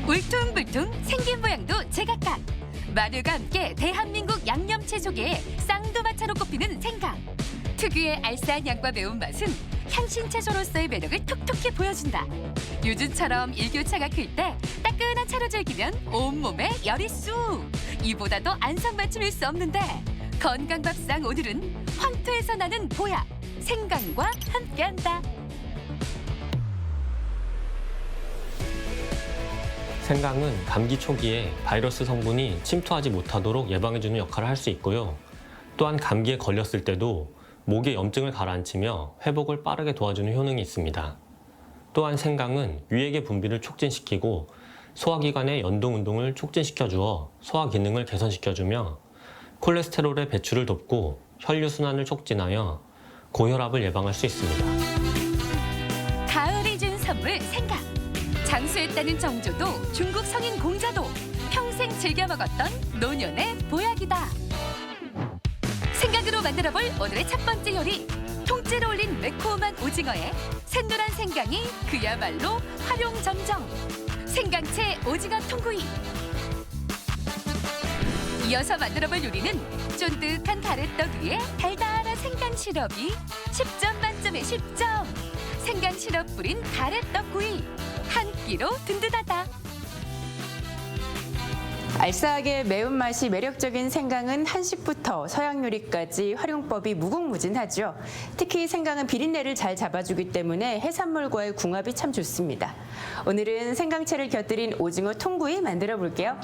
울퉁불퉁 생긴 모양도 제각각. 마늘과 함께 대한민국 양념채소계의 쌍두마차로 꼽히는 생강. 특유의 알싸한 향과 매운맛은 향신채소로서의 매력을 톡톡히 보여준다. 요즘처럼 일교차가 클 때 따끈한 차로 즐기면 온몸에 열이 쑥! 이보다도 안성맞춤일 수 없는데 건강밥상 오늘은 황토에서 나는 보약, 생강과 함께한다. 생강은 감기 초기에 바이러스 성분이 침투하지 못하도록 예방해주는 역할을 할 수 있고요. 또한 감기에 걸렸을 때도 목의 염증을 가라앉히며 회복을 빠르게 도와주는 효능이 있습니다. 또한 생강은 유액의 분비를 촉진시키고 소화기관의 연동운동을 촉진시켜주어 소화 기능을 개선시켜주며 콜레스테롤의 배출을 돕고 혈류순환을 촉진하여 고혈압을 예방할 수 있습니다. 가을이 준 선물 생강. 장수했다는 정조도 중국 성인 공자도 평생 즐겨 먹었던 노년의 보약이다. 생강으로 만들어볼 오늘의 첫 번째 요리. 통째로 올린 매콤한 오징어에 샛노란 생강이 그야말로 활용점정. 생강채 오징어 통구이. 이어서 만들어볼 요리는 쫀득한 가래떡 위에 달달한 생강 시럽이 10점 만점에 10점. 생강 시럽 뿌린 가래떡 구이. 한 끼로 든든하다. 알싸하게 매운맛이 매력적인 생강은 한식부터 서양 요리까지 활용법이 무궁무진하죠. 특히 생강은 비린내를 잘 잡아주기 때문에 해산물과의 궁합이 참 좋습니다. 오늘은 생강채를 곁들인 오징어 통구이 만들어 볼게요.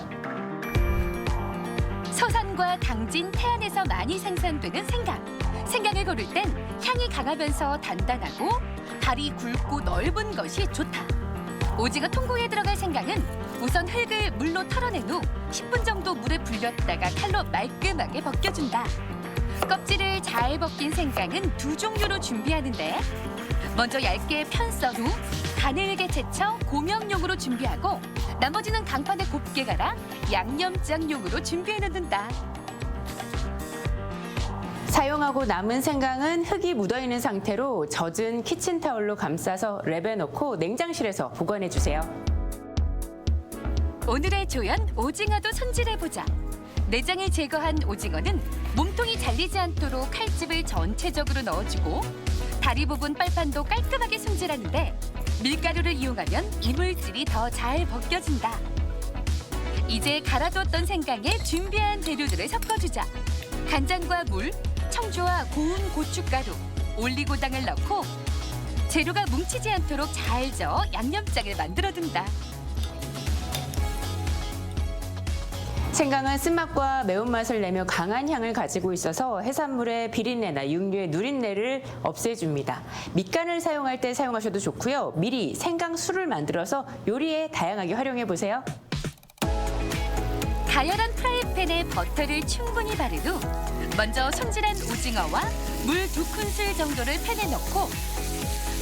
서산과 당진, 태안에서 많이 생산되는 생강. 생강을 고를 땐 향이 강하면서 단단하고 발이 굵고 넓은 것이 좋다. 오징어 통구이에 들어갈 생강은 우선 흙을 물로 털어낸 후 10분 정도 물에 불렸다가 칼로 말끔하게 벗겨준다. 껍질을 잘 벗긴 생강은 두 종류로 준비하는데 먼저 얇게 편썬 후 가늘게 채쳐 고명용으로 준비하고 나머지는 강판에 곱게 갈아 양념장용으로 준비해 놓는다. 사용하고 남은 생강은 흙이 묻어있는 상태로 젖은 키친타올로 감싸서 랩에 넣고 냉장실에서 보관해 주세요. 오늘의 조연 오징어도 손질해보자. 내장을 제거한 오징어는 몸통이 잘리지 않도록 칼집을 전체적으로 넣어주고 다리 부분 빨판도 깔끔하게 손질하는데 밀가루를 이용하면 이물질이 더 잘 벗겨진다. 이제 갈아두었던 생강에 준비한 재료들을 섞어주자. 간장과 물, 청주와 고운 고춧가루, 올리고당을 넣고 재료가 뭉치지 않도록 잘 저어 양념장을 만들어둔다. 생강은 쓴맛과 매운맛을 내며 강한 향을 가지고 있어서 해산물의 비린내나 육류의 누린내를 없애줍니다. 밑간을 사용할 때 사용하셔도 좋고요. 미리 생강술을 만들어서 요리에 다양하게 활용해 보세요. 가열한 프라이팬에 버터를 충분히 바른 후 먼저 손질한 오징어와 물 2큰술 정도를 팬에 넣고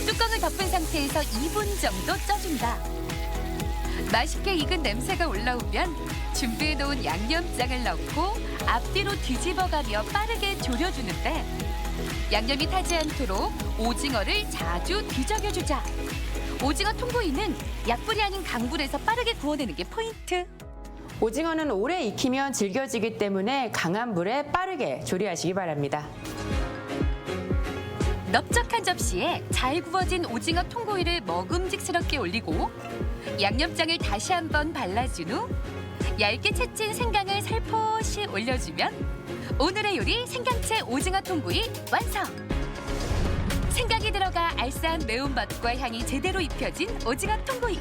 뚜껑을 덮은 상태에서 2분 정도 쪄준다. 맛있게 익은 냄새가 올라오면 준비해놓은 양념장을 넣고 앞뒤로 뒤집어가며 빠르게 졸여주는데 양념이 타지 않도록 오징어를 자주 뒤적여주자. 오징어 통구이는 약불이 아닌 강불에서 빠르게 구워내는 게 포인트. 오징어는 오래 익히면 질겨지기 때문에 강한 불에 빠르게 조리하시기 바랍니다. 넓적한 접시에 잘 구워진 오징어 통구이를 먹음직스럽게 올리고 양념장을 다시 한번 발라준 후 얇게 채친 생강을 살포시 올려주면 오늘의 요리 생강채 오징어 통구이 완성! 생강이 들어가 알싸한 매운맛과 향이 제대로 입혀진 오징어 통구이.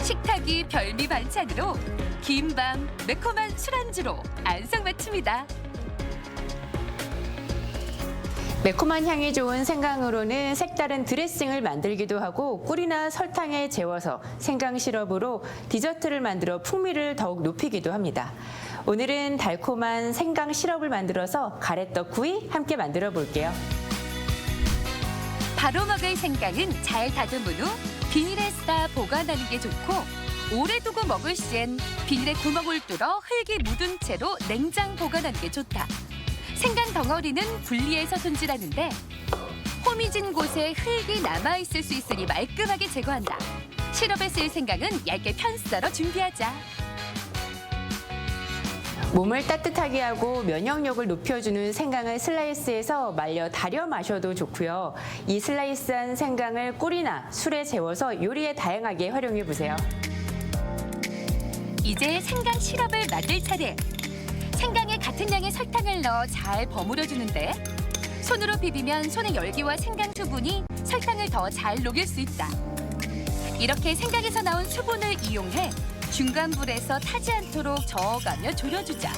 식탁이 별미 반찬으로 긴 밤 매콤한 술안주로 안성맞춤이다. 매콤한 향이 좋은 생강으로는 색다른 드레싱을 만들기도 하고 꿀이나 설탕에 재워서 생강 시럽으로 디저트를 만들어 풍미를 더욱 높이기도 합니다. 오늘은 달콤한 생강 시럽을 만들어서 가래떡 구이 함께 만들어 볼게요. 바로 먹을 생강은 잘 다듬은 후 비닐에 싸 보관하는 게 좋고 오래 두고 먹을 시엔 비닐에 구멍을 뚫어 흙이 묻은 채로 냉장 보관하는 게 좋다. 생강 덩어리는 분리해서 손질하는데 호미진 곳에 흙이 남아있을 수 있으니 말끔하게 제거한다. 시럽에 쓸 생강은 얇게 편 썰어 준비하자. 몸을 따뜻하게 하고 면역력을 높여주는 생강을 슬라이스해서 말려 달여 마셔도 좋고요. 이 슬라이스한 생강을 꿀이나 술에 재워서 요리에 다양하게 활용해 보세요. 이제 생강 시럽을 만들 차례. 생강에 같은 양의 설탕을 넣어 잘 버무려 주는데 손으로 비비면 손의 열기와 생강 수분이 설탕을 더 잘 녹일 수 있다. 이렇게 생강에서 나온 수분을 이용해 중간 불에서 타지 않도록 저어가며 졸여주자.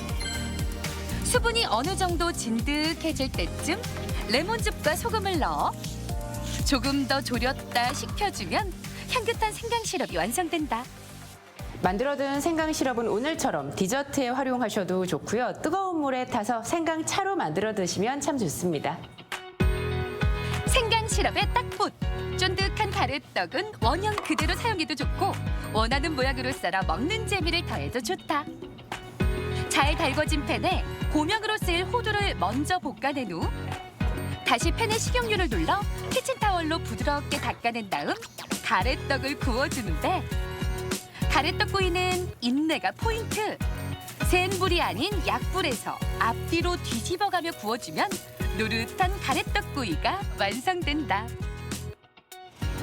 수분이 어느 정도 진득해질 때쯤 레몬즙과 소금을 넣어 조금 더 졸였다 식혀주면 향긋한 생강 시럽이 완성된다. 만들어둔 생강 시럽은 오늘처럼 디저트에 활용하셔도 좋고요. 뜨거운 물에 타서 생강 차로 만들어 드시면 참 좋습니다. 생강 시럽에 딱 붓! 쫀득한 가래떡은 원형 그대로 사용해도 좋고 원하는 모양으로 썰어 먹는 재미를 더해도 좋다. 잘 달궈진 팬에 고명으로 쓸 호두를 먼저 볶아낸 후 다시 팬에 식용유를 눌러 키친타월로 부드럽게 닦아낸 다음 가래떡을 구워주는데 가래떡구이는 인내가 포인트. 센 불이 아닌 약불에서 앞뒤로 뒤집어가며 구워주면 노릇한 가래떡구이가 완성된다.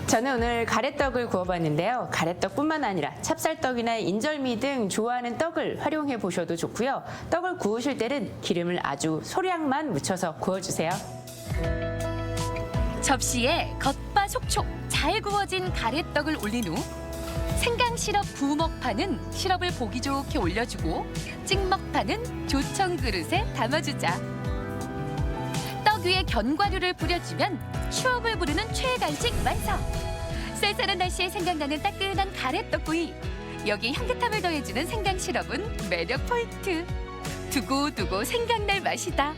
저는 오늘 가래떡을 구워봤는데요. 가래떡뿐만 아니라 찹쌀떡이나 인절미 등 좋아하는 떡을 활용해 보셔도 좋고요. 떡을 구우실 때는 기름을 아주 소량만 묻혀서 구워주세요. 접시에 겉바 속촉 잘 구워진 가래떡을 올린 후 생강 시럽 부먹판은 시럽을 보기 좋게 올려주고 찍먹판은 조청 그릇에 담아주자. 떡 위에 견과류를 뿌려주면 추억을 부르는 최애간식 완성. 쌀쌀한 날씨에 생각나는 따끈한 가래떡구이. 여기 향긋함을 더해주는 생강 시럽은 매력 포인트. 두고두고 생각날 맛이다.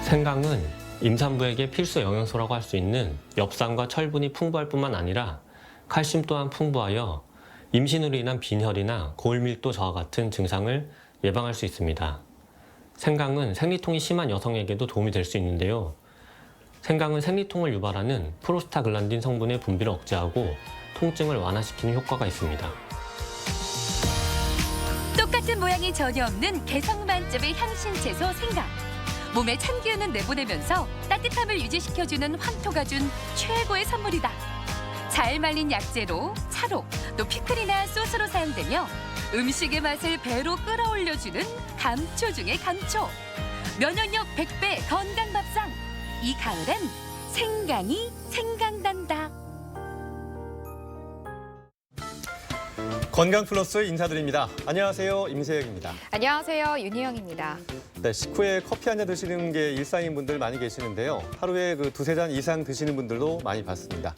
생강은 임산부에게 필수 영양소라고 할 수 있는 엽산과 철분이 풍부할 뿐만 아니라 칼슘 또한 풍부하여 임신으로 인한 빈혈이나 고울밀도 저하 같은 증상을 예방할 수 있습니다. 생강은 생리통이 심한 여성에게도 도움이 될 수 있는데요. 생강은 생리통을 유발하는 프로스타글란딘 성분의 분비를 억제하고 통증을 완화시키는 효과가 있습니다. 똑같은 모양이 전혀 없는 개성 만점의 향신 채소 생강. 몸에 찬 기운은 내보내면서 따뜻함을 유지시켜주는 황토가 준 최고의 선물이다. 잘 말린 약재로 차로 또 피클이나 소스로 사용되며 음식의 맛을 배로 끌어올려주는 감초 중의 감초. 면역력 100배 건강 밥상. 이 가을엔 생강이 생각난다. 건강 플러스 인사드립니다. 안녕하세요, 임세혁입니다. 안녕하세요, 윤희영입니다. 네, 식후에 커피 한 잔 드시는 게 일상인 분들 많이 계시는데요. 하루에 두세 잔 이상 드시는 분들도 많이 봤습니다.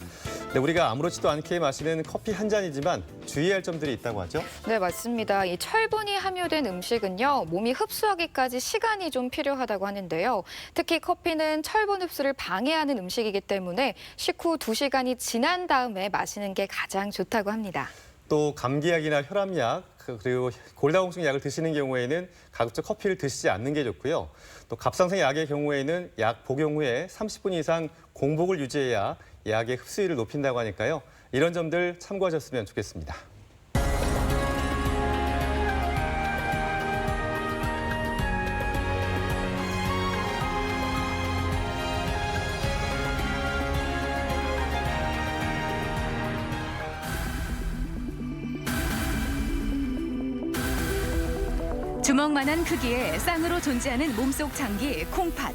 네, 우리가 아무렇지도 않게 마시는 커피 한 잔이지만 주의할 점들이 있다고 하죠? 네, 맞습니다. 이 철분이 함유된 음식은요, 몸이 흡수하기까지 시간이 좀 필요하다고 하는데요. 특히 커피는 철분 흡수를 방해하는 음식이기 때문에 식후 2시간이 지난 다음에 마시는 게 가장 좋다고 합니다. 또 감기약이나 혈압약, 그리고 골다공증 약을 드시는 경우에는 가급적 커피를 드시지 않는 게 좋고요. 또 갑상선 약의 경우에는 약 복용 후에 30분 이상 공복을 유지해야 약의 흡수율을 높인다고 하니까요. 이런 점들 참고하셨으면 좋겠습니다. 주먹만한 크기의 쌍으로 존재하는 몸속 장기 콩팥.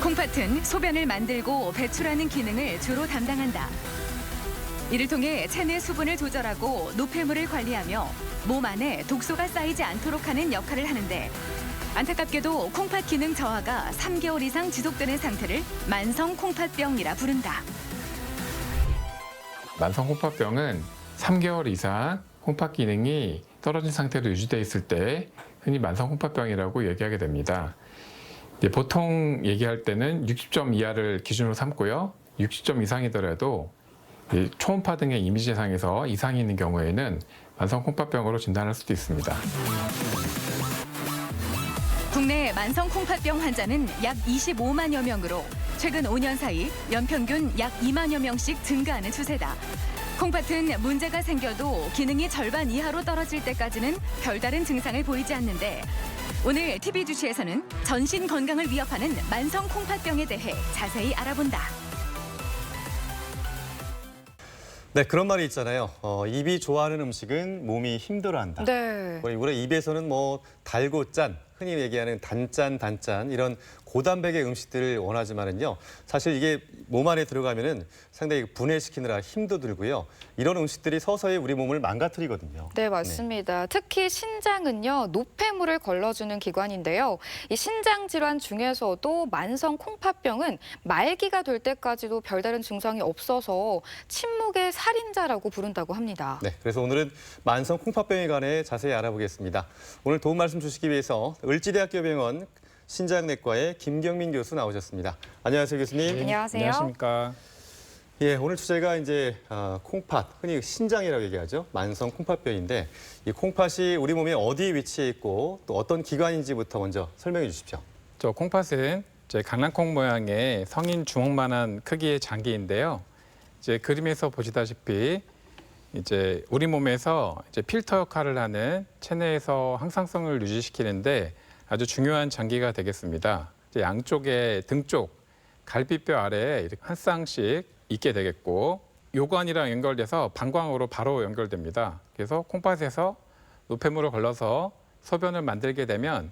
콩팥은 소변을 만들고 배출하는 기능을 주로 담당한다. 이를 통해 체내 수분을 조절하고 노폐물을 관리하며 몸 안에 독소가 쌓이지 않도록 하는 역할을 하는데 안타깝게도 콩팥 기능 저하가 3개월 이상 지속되는 상태를 만성 콩팥병이라 부른다. 만성 콩팥병은 3개월 이상 콩팥 기능이 떨어진 상태로 유지되어 있을 때 흔히 만성 콩팥병이라고 얘기하게 됩니다. 보통 얘기할 때는 60점 이하를 기준으로 삼고요. 60점 이상이더라도 초음파 등의 이미지 상에서 이상이 있는 경우에는 만성 콩팥병으로 진단할 수도 있습니다. 국내 만성 콩팥병 환자는 약 25만여 명으로 최근 5년 사이 연평균 약 2만여 명씩 증가하는 추세다. 콩팥은 문제가 생겨도 기능이 절반 이하로 떨어질 때까지는 별다른 증상을 보이지 않는데 오늘 TV주시에서는 전신 건강을 위협하는 만성 콩팥병에 대해 자세히 알아본다. 네, 그런 말이 있잖아요. 입이 좋아하는 음식은 몸이 힘들어한다. 네. 우리 입에서는 뭐 달고 짠, 흔히 얘기하는 단짠 이런 고단백의 음식들을 원하지만은요. 사실 이게 몸 안에 들어가면은 상당히 분해시키느라 힘도 들고요. 이런 음식들이 서서히 우리 몸을 망가뜨리거든요. 네, 맞습니다. 특히 신장은요, 노폐물을 걸러주는 기관인데요. 이 신장 질환 중에서도 만성 콩팥병은 말기가 될 때까지도 별다른 증상이 없어서 침묵의 살인자라고 부른다고 합니다. 네, 그래서 오늘은 만성 콩팥병에 관해 자세히 알아보겠습니다. 오늘 도움 말씀 주시기 위해서 을지대학교 병원 신장내과의 김경민 교수 나오셨습니다. 안녕하세요, 교수님. 안녕하세요. 안녕하십니까. 예, 오늘 주제가 이제 콩팥, 흔히 신장이라고 얘기하죠. 만성 콩팥병인데 이 콩팥이 우리 몸에 어디 위치해 있고 또 어떤 기관인지부터 먼저 설명해 주십시오. 저 콩팥은 이제 강낭콩 모양의 성인 주먹만한 크기의 장기인데요. 이제 그림에서 보시다시피 이제 우리 몸에서 이제 필터 역할을 하는 체내에서 항상성을 유지시키는데 아주 중요한 장기가 되겠습니다. 이제 양쪽에 등 쪽 갈비뼈 아래에 이렇게 한 쌍씩 있게 되겠고 요관이랑 연결돼서 방광으로 바로 연결됩니다. 그래서 콩팥에서 노폐물을 걸러서 소변을 만들게 되면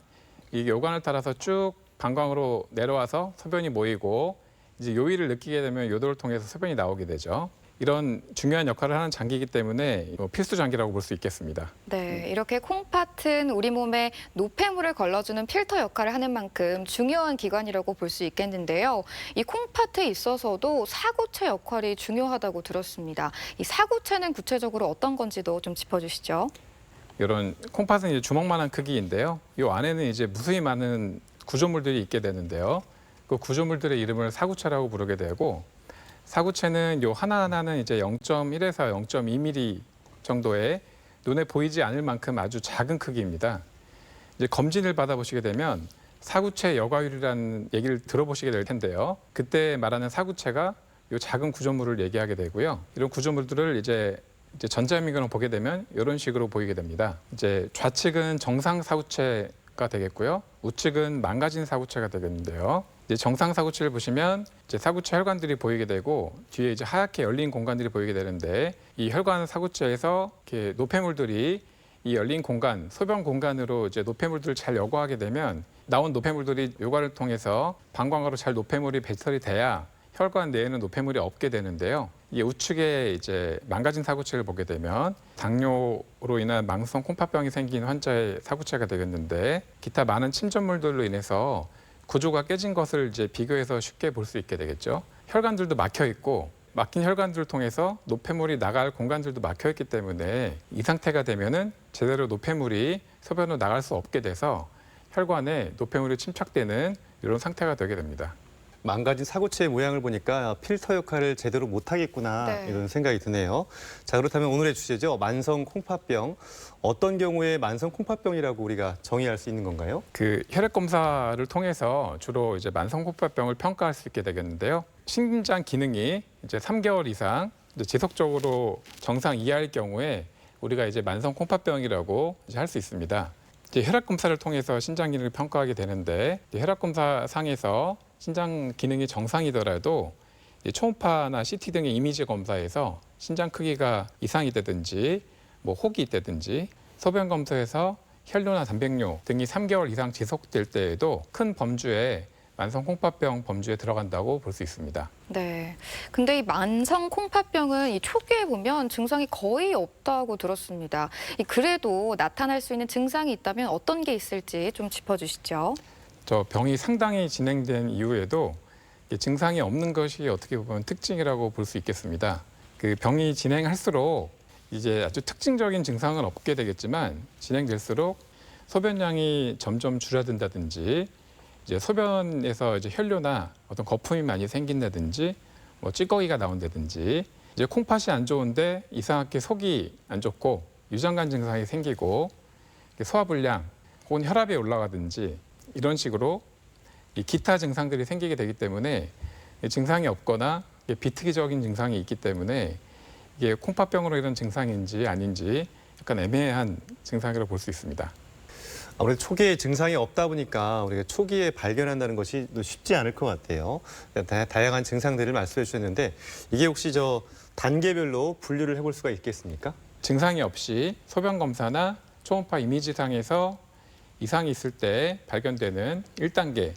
이 요관을 따라서 쭉 방광으로 내려와서 소변이 모이고 이제 요일을 느끼게 되면 요도를 통해서 소변이 나오게 되죠. 이런 중요한 역할을 하는 장기이기 때문에 필수 장기라고 볼 수 있겠습니다. 네, 이렇게 콩팥은 우리 몸에 노폐물을 걸러주는 필터 역할을 하는 만큼 중요한 기관이라고 볼 수 있겠는데요. 이 콩팥에 있어서도 사구체 역할이 중요하다고 들었습니다. 이 사구체는 구체적으로 어떤 건지도 좀 짚어주시죠. 이런 콩팥은 이제 주먹만한 크기인데요. 이 안에는 이제 무수히 많은 구조물들이 있게 되는데요. 그 구조물들의 이름을 사구체라고 부르게 되고 사구체는 요 하나하나는 이제 0.1에서 0.2mm 정도의 눈에 보이지 않을 만큼 아주 작은 크기입니다. 이제 검진을 받아보시게 되면 사구체 여과율이라는 얘기를 들어보시게 될 텐데요. 그때 말하는 사구체가 요 작은 구조물을 얘기하게 되고요. 이런 구조물들을 이제 전자미경으로 보게 되면 이런 식으로 보이게 됩니다. 이제 좌측은 정상 사구체가 되겠고요. 우측은 망가진 사구체가 되겠는데요. 이제 정상 사구체를 보시면 이제 사구체 혈관들이 보이게 되고 뒤에 이제 하얗게 열린 공간들이 보이게 되는데 이 혈관 사구체에서 이렇게 노폐물들이 이 열린 공간, 소변 공간으로 이제 노폐물들을 잘 여과하게 되면 나온 노폐물들이 요관을 통해서 방광으로 잘 노폐물이 배설이 돼야 혈관 내에는 노폐물이 없게 되는데요. 이 우측에 이제 망가진 사구체를 보게 되면 당뇨로 인한 만성 콩팥병이 생긴 환자의 사구체가 되겠는데 기타 많은 침전물들로 인해서 구조가 깨진 것을 이제 비교해서 쉽게 볼 수 있게 되겠죠. 혈관들도 막혀 있고 막힌 혈관들을 통해서 노폐물이 나갈 공간들도 막혀 있기 때문에 이 상태가 되면은 제대로 노폐물이 소변으로 나갈 수 없게 돼서 혈관에 노폐물이 침착되는 이런 상태가 되게 됩니다. 망가진 사구체의 모양을 보니까 필터 역할을 제대로 못하겠구나 네. 이런 생각이 드네요. 자, 그렇다면 오늘의 주제죠. 만성 콩팥병. 어떤 경우에 만성 콩팥병이라고 우리가 정의할 수 있는 건가요? 그 혈액 검사를 통해서 주로 이제 만성 콩팥병을 평가할 수 있게 되겠는데요. 신장 기능이 이제 3개월 이상 이제 지속적으로 정상 이하일 경우에 우리가 이제 만성 콩팥병이라고 할 수 있습니다. 이제 혈액 검사를 통해서 신장 기능을 평가하게 되는데 혈액 검사 상에서 신장 기능이 정상이더라도 초음파나 CT 등의 이미지 검사에서 신장 크기가 이상이 되든지 뭐 혹이 있다든지 소변 검사에서 혈뇨나 단백뇨 등이 3개월 이상 지속될 때에도 큰 범주에 만성 콩팥병 범주에 들어간다고 볼 수 있습니다. 네. 근데 이 만성 콩팥병은 이 초기에 보면 증상이 거의 없다고 들었습니다. 그래도 나타날 수 있는 증상이 있다면 어떤 게 있을지 좀 짚어주시죠. 저 병이 상당히 진행된 이후에도 증상이 없는 것이 어떻게 보면 특징이라고 볼 수 있겠습니다. 그 병이 진행할수록 이제 아주 특징적인 증상은 없게 되겠지만 진행될수록 소변량이 점점 줄어든다든지 이제 소변에서 이제 혈뇨나 어떤 거품이 많이 생긴다든지 뭐 찌꺼기가 나온다든지 이제 콩팥이 안 좋은데 이상하게 속이 안 좋고 유장관 증상이 생기고 소화불량 혹은 혈압이 올라가든지 이런 식으로 이 기타 증상들이 생기게 되기 때문에 증상이 없거나 이게 비특이적인 증상이 있기 때문에 이게 콩팥병으로 이런 증상인지 아닌지 약간 애매한 증상이라고 볼 수 있습니다. 아무래도 초기에 증상이 없다 보니까 우리가 초기에 발견한다는 것이 또 쉽지 않을 것 같아요. 다양한 증상들을 말씀해 주셨는데 이게 혹시 저 단계별로 분류를 해볼 수가 있겠습니까? 증상이 없이 소변 검사나 초음파 이미지상에서 이상이 있을 때 발견되는 1단계,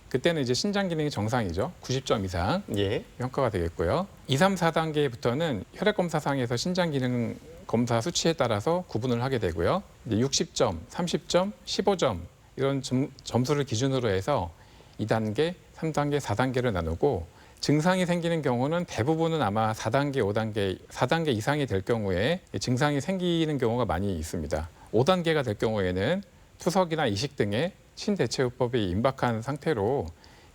그때는 이제 신장 기능이 정상이죠. 90점 이상 예. 평가가 되겠고요. 2, 3, 4단계부터는 혈액 검사상에서 신장 기능 검사 수치에 따라서 구분을 하게 되고요. 이제 60점, 30점, 15점 이런 점수를 기준으로 해서 2단계, 3단계, 4단계를 나누고 증상이 생기는 경우는 대부분은 아마 4단계, 5단계, 4단계 이상이 될 경우에 증상이 생기는 경우가 많이 있습니다. 5단계가 될 경우에는 투석이나 이식 등의 신대체후법이 임박한 상태로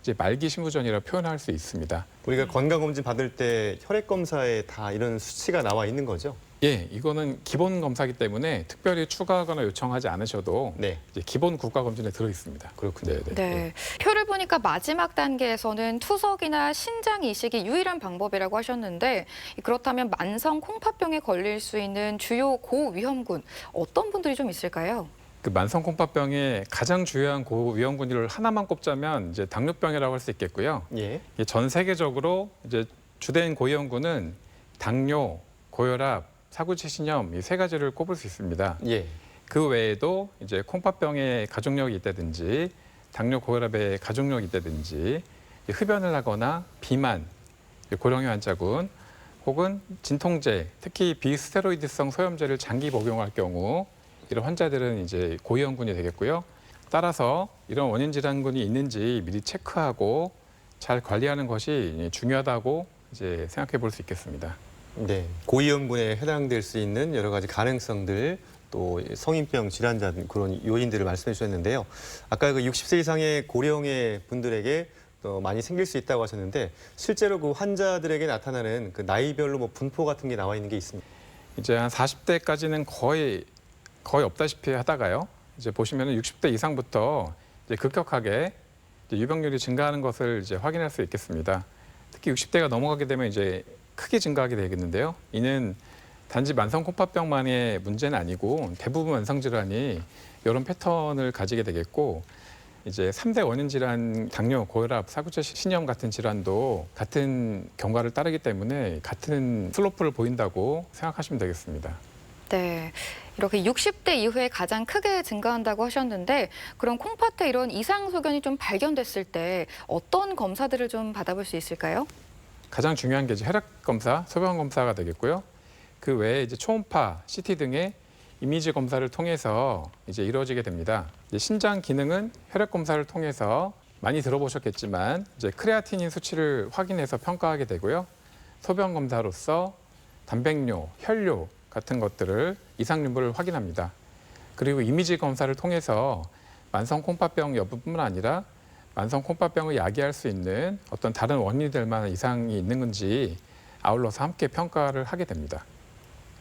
이제 말기 신부전이라 표현할 수 있습니다. 우리가 건강검진 받을 때 혈액 검사에 다 이런 수치가 나와 있는 거죠? 예, 이거는 기본 검사이기 때문에 특별히 추가하거나 요청하지 않으셔도 네. 이제 기본 국가 검진에 들어 있습니다. 그렇군요. 네. 표를 보니까 마지막 단계에서는 투석이나 신장 이식이 유일한 방법이라고 하셨는데 그렇다면 만성 콩팥병에 걸릴 수 있는 주요 고위험군 어떤 분들이 좀 있을까요? 그 만성 콩팥병의 가장 주요한 고위험군을 하나만 꼽자면 이제 당뇨병이라고 할 수 있겠고요. 예. 이게 전 세계적으로 이제 주된 고위험군은 당뇨, 고혈압, 사구체 신염 이 세 가지를 꼽을 수 있습니다. 예. 그 외에도 이제 콩팥병에 가족력이 있다든지 당뇨, 고혈압에 가족력이 있다든지 흡연을 하거나 비만, 고령의 환자군 혹은 진통제, 특히 비스테로이드성 소염제를 장기 복용할 경우 이런 환자들은 이제 고위험군이 되겠고요. 따라서 이런 원인 질환군이 있는지 미리 체크하고 잘 관리하는 것이 중요하다고 이제 생각해 볼 수 있겠습니다. 네. 고위험군에 해당될 수 있는 여러 가지 가능성들 또 성인병 질환자 그런 요인들을 말씀해 주셨는데요. 아까 그 60세 이상의 고령의 분들에게 또 많이 생길 수 있다고 하셨는데 실제로 그 환자들에게 나타나는 그 나이별로 뭐 분포 같은 게 나와 있는 게 있습니다. 이제 한 40대까지는 거의 없다시피 하다가요. 이제 보시면은 60대 이상부터 이제 급격하게 이제 유병률이 증가하는 것을 이제 확인할 수 있겠습니다. 특히 60대가 넘어가게 되면 이제 크게 증가하게 되겠는데요. 이는 단지 만성 콩팥병만의 문제는 아니고 대부분 만성 질환이 이런 패턴을 가지게 되겠고 이제 3대 원인 질환 당뇨, 고혈압, 사구체 신염 같은 질환도 같은 경과를 따르기 때문에 같은 슬로프를 보인다고 생각하시면 되겠습니다. 네. 이렇게 60대 이후에 가장 크게 증가한다고 하셨는데 그럼 콩팥에 이런 이상 소견이 좀 발견됐을 때 어떤 검사들을 좀 받아볼 수 있을까요? 가장 중요한 게 이제 혈액 검사, 소변 검사가 되겠고요. 그 외에 이제 초음파, CT 등의 이미지 검사를 통해서 이제 이루어지게 됩니다. 이제 신장 기능은 혈액 검사를 통해서 많이 들어보셨겠지만 이제 크레아티닌 수치를 확인해서 평가하게 되고요. 소변 검사로서 단백뇨, 혈뇨 같은 것들을 이상균물을 확인합니다. 그리고 이미지 검사를 통해서 만성 콩팥병 여부뿐만 아니라 만성 콩팥병을 야기할 수 있는 어떤 다른 원인이 될 만한 이상이 있는 건지 아울러서 함께 평가를 하게 됩니다.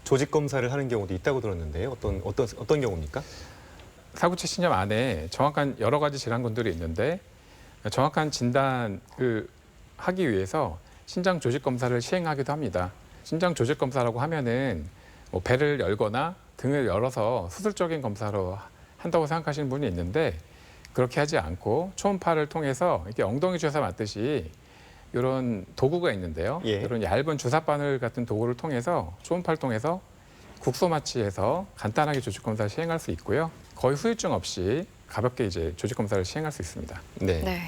조직 검사를 하는 경우도 있다고 들었는데요. 어떤 경우입니까? 사구체 신염 안에 정확한 여러 가지 질환군들이 있는데 정확한 진단을 하기 위해서 신장 조직 검사를 시행하기도 합니다. 신장 조직 검사라고 하면은 뭐 배를 열거나 등을 열어서 수술적인 검사로 한다고 생각하시는 분이 있는데 그렇게 하지 않고 초음파를 통해서 이렇게 엉덩이 주사 맞듯이 이런 도구가 있는데요. 예. 이런 얇은 주사 바늘 같은 도구를 통해서 초음파를 통해서 국소 마취해서 간단하게 조직 검사를 시행할 수 있고요. 거의 후유증 없이 가볍게 이제 조직 검사를 시행할 수 있습니다. 네. 네.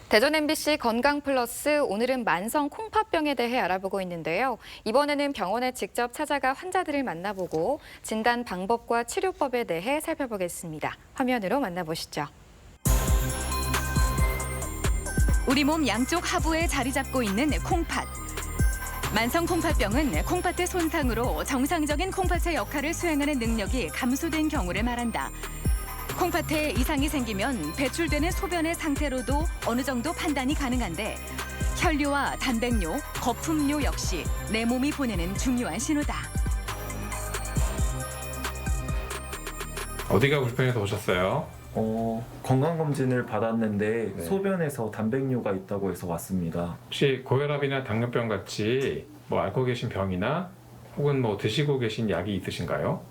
대전 MBC 건강 플러스 오늘은 만성 콩팥병에 대해 알아보고 있는데요. 이번에는 병원에 직접 찾아가 환자들을 만나보고 진단 방법과 치료법에 대해 살펴보겠습니다. 화면으로 만나보시죠. 우리 몸 양쪽 하부에 자리 잡고 있는 콩팥. 만성 콩팥병은 콩팥의 손상으로 정상적인 콩팥의 역할을 수행하는 능력이 감소된 경우를 말한다. 콩팥에 이상이 생기면 배출되는 소변의 상태로도 어느 정도 판단이 가능한데 혈뇨와 단백뇨, 거품뇨 역시 내 몸이 보내는 중요한 신호다. 어디가 불편해서 오셨어요? 건강검진을 받았는데 소변에서 단백뇨가 있다고 해서 왔습니다. 혹시 고혈압이나 당뇨병 같이 뭐 앓고 계신 병이나 혹은 뭐 드시고 계신 약이 있으신가요?